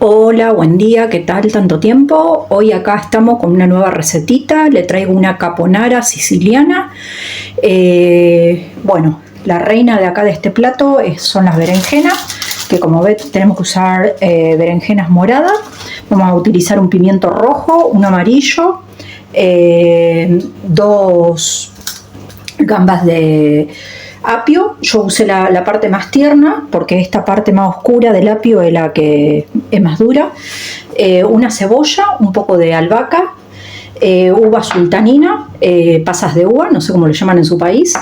Hola, buen día, ¿qué tal? Tanto tiempo. Hoy acá estamos con una nueva recetita. Le traigo una caponara siciliana. Bueno, la reina de acá de este plato son las berenjenas, que como ves tenemos que usar berenjenas moradas. Vamos a utilizar un pimiento rojo, un amarillo, dos gambas de apio. Yo usé la parte más tierna porque esta parte más oscura del apio es la que es más dura. Una cebolla, un poco de albahaca, uva sultanina, pasas de uva, no sé cómo lo llaman en su país.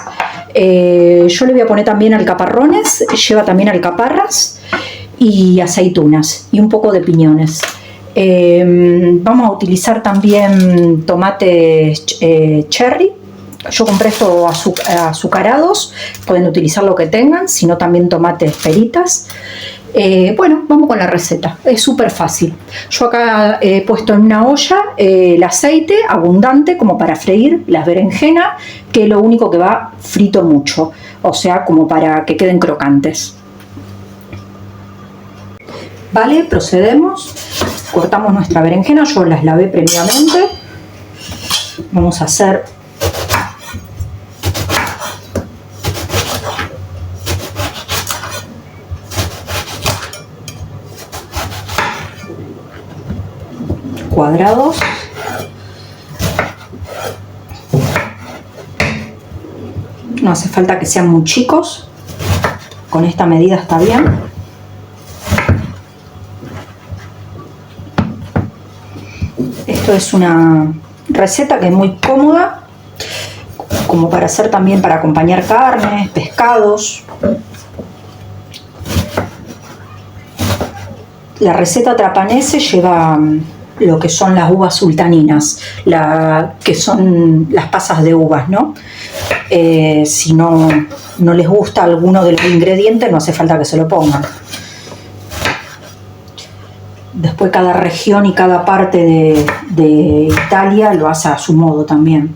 Yo le voy a poner también alcaparrones, lleva también alcaparras y aceitunas y un poco de piñones. Vamos a utilizar también tomates cherry. Yo compré estos azucarados, pueden utilizar lo que tengan, sino también tomates peritas. Bueno, vamos con la receta, es súper fácil. Yo acá he puesto en una olla el aceite abundante como para freír las berenjenas, que es lo único que va frito mucho, o sea, como para que queden crocantes. Vale, procedemos, cortamos nuestra berenjena, yo las lavé previamente. Vamos a hacer cuadrados. No hace falta que sean muy chicos, con esta medida está bien. Esto es una receta que es muy cómoda, como para hacer también para acompañar carnes, pescados. La receta trapanese lleva lo que son las uvas sultaninas, que son las pasas de uvas, ¿no? Si no les gusta alguno de los ingredientes, no hace falta que se lo pongan. Después cada región y cada parte de Italia lo hace a su modo también.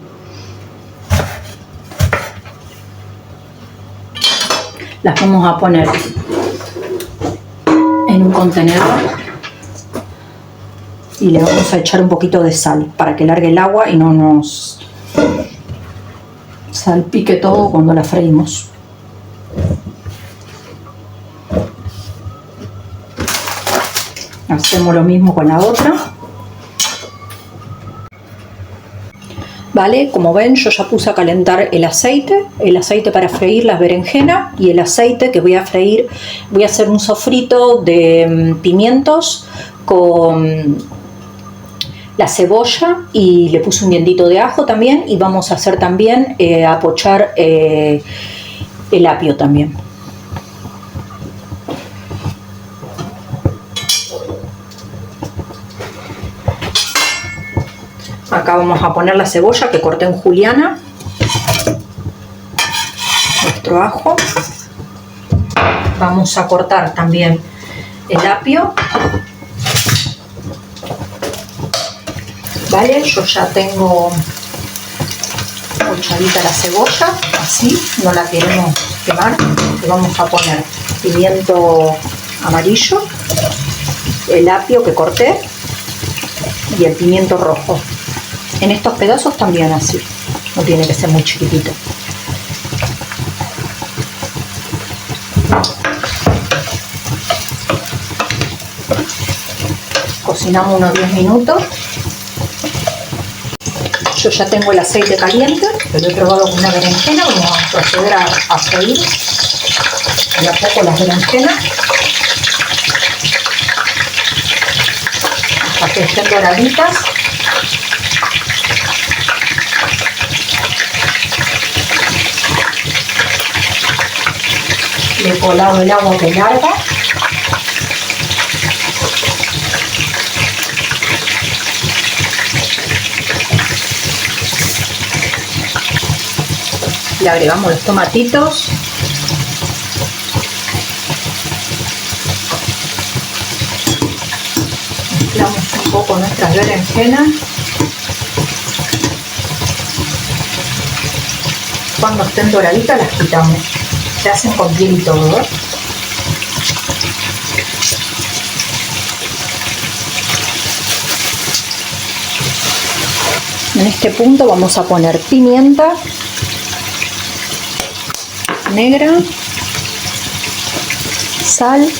Las vamos a poner en un contenedor y le vamos a echar un poquito de sal para que largue el agua y no nos salpique todo cuando la freímos. Hacemos lo mismo con la otra. Vale, como ven, yo ya puse a calentar el aceite para freír las berenjenas, y el aceite que voy a freír, voy a hacer un sofrito de pimientos con la cebolla, y le puse un dientito de ajo también, y vamos a hacer también a pochar el apio también. Acá vamos a poner la cebolla que corté en juliana, nuestro ajo. Vamos a cortar también el apio. Vale, yo ya tengo pochadita la cebolla, así, no la queremos quemar. Le vamos a poner pimiento amarillo, el apio que corté y el pimiento rojo. En estos pedazos también así, no tiene que ser muy chiquitito. Cocinamos unos 10 minutos. Yo ya tengo el aceite caliente, que lo he probado con una berenjena. Vamos a proceder a freír de a poco las berenjenas hasta que estén doraditas. Le he colado el agua que larga. Le agregamos los tomatitos. Mezclamos un poco nuestras berenjenas. Cuando estén doraditas las quitamos. Se hacen con piel y todo, ¿eh? En este punto vamos a poner pimienta negra, sal,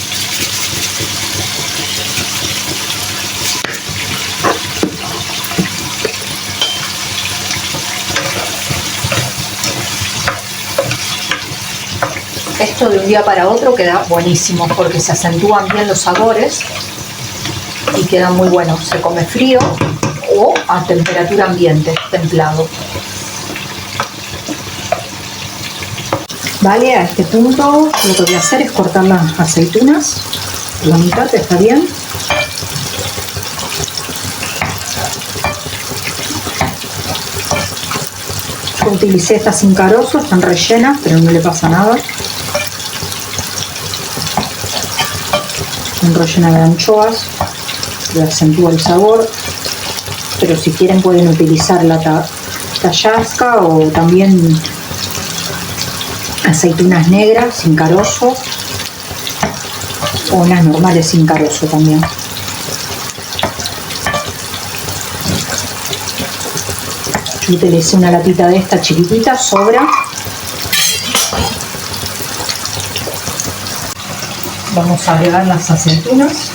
esto de un día para otro queda buenísimo porque se acentúan bien los sabores y queda muy bueno. Se come frío o a temperatura ambiente, templado. Vale, a este punto lo que voy a hacer es cortar las aceitunas. La mitad está bien. Yo utilicé estas sin carozo, están rellenas, pero no le pasa nada. Están rellenas de anchoas, le acentúa el sabor. Pero si quieren pueden utilizar la tallasca o también aceitunas negras sin carozo o las normales sin carozo también. Yo utilicé una latita de esta chiquitita, sobra. Vamos a agregar las aceitunas.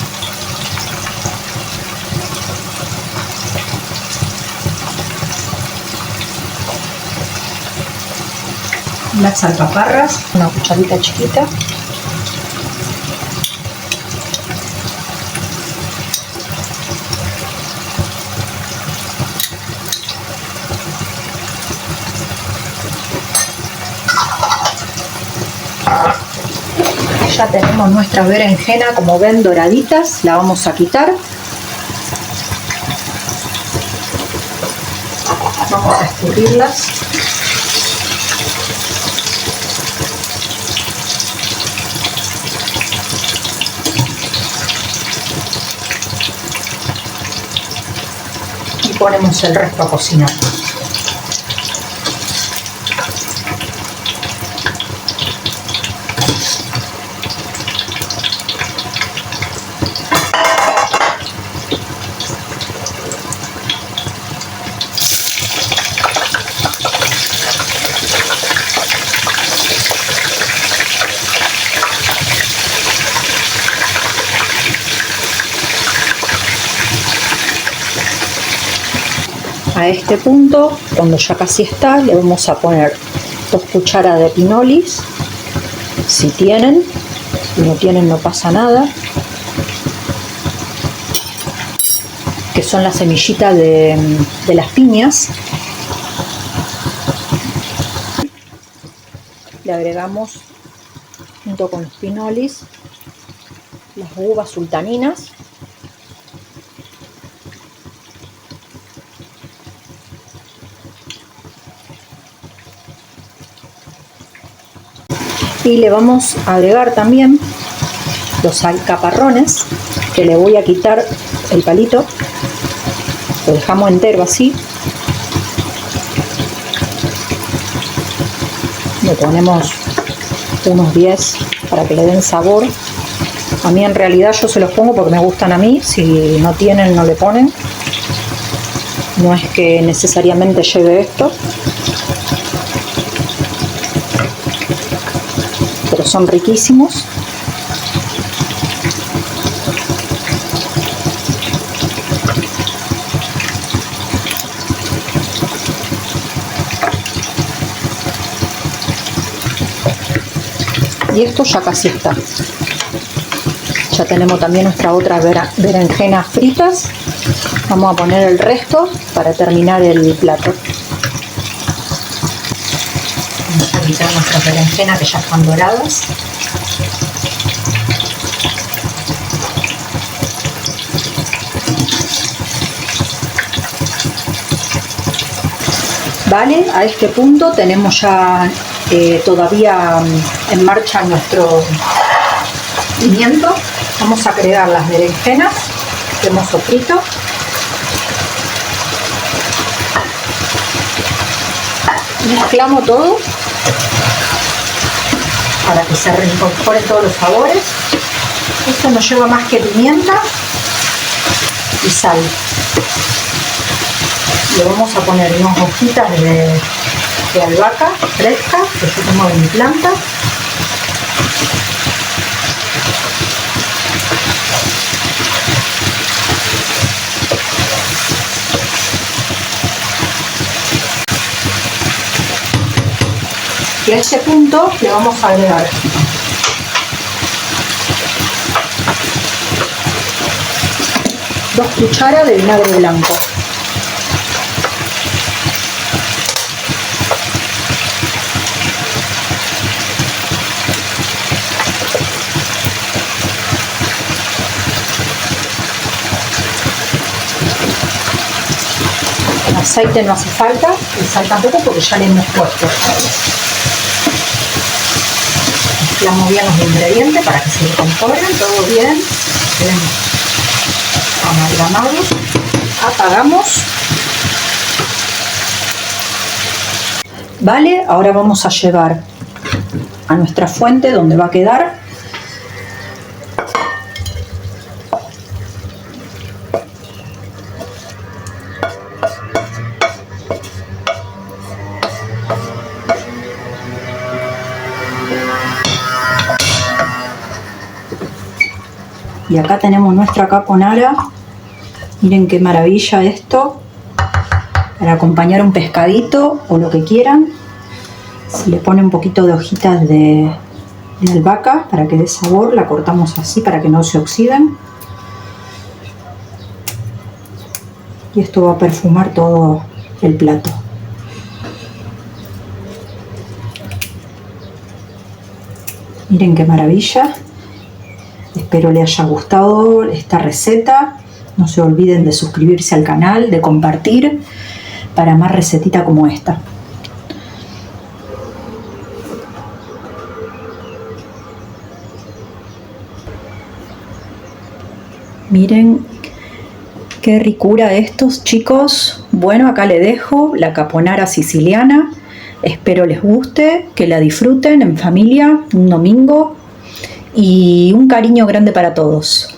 Las alcaparras, una cucharita chiquita. Ya tenemos nuestra berenjena, como ven, doraditas. La vamos a quitar. Vamos a escurrirlas. Ponemos el resto a cocinar. A este punto, cuando ya casi está, le vamos a poner 2 cucharadas de pinolis, si tienen. Si no tienen, no pasa nada, que son las semillitas de las piñas. Le agregamos junto con los pinolis las uvas sultaninas. Y le vamos a agregar también los alcaparrones, que le voy a quitar el palito, lo dejamos entero así. Le ponemos unos 10 para que le den sabor. A mí en realidad yo se los pongo porque me gustan a mí, si no tienen no le ponen. No es que necesariamente lleve esto, pero son riquísimos. Y esto ya casi está. Ya tenemos también nuestras otras berenjenas fritas. Vamos a poner el resto para terminar el plato. Vamos a quitar nuestras berenjenas que ya están doradas. Vale, a este punto tenemos ya todavía en marcha nuestro pimiento. Vamos a agregar las berenjenas que hemos sofrito. Mezclamos todo para que se reincorporen todos los sabores. Esto no lleva más que pimienta y sal. le vamos a poner unas hojitas de albahaca fresca que yo tengo en mi planta. Y a este punto le vamos a agregar dos cucharas de vinagre blanco. El aceite no hace falta, y sal tampoco porque ya le hemos puesto. Mezclamos bien los ingredientes para que se incorporen todo bien, queden amalgamados. Apagamos. Vale, ahora vamos a llevar a nuestra fuente donde va a quedar. Y acá tenemos nuestra carbonara. Miren qué maravilla esto. Para acompañar un pescadito o lo que quieran. Se le pone un poquito de hojitas de albahaca para que dé sabor. La cortamos así para que no se oxiden. Y esto va a perfumar todo el plato. Miren qué maravilla. Espero les haya gustado esta receta. No se olviden de suscribirse al canal, de compartir para más recetitas como esta. Miren qué ricura estos, chicos. Bueno, acá les dejo la carbonara siciliana. Espero les guste, que la disfruten en familia un domingo. Y un cariño grande para todos.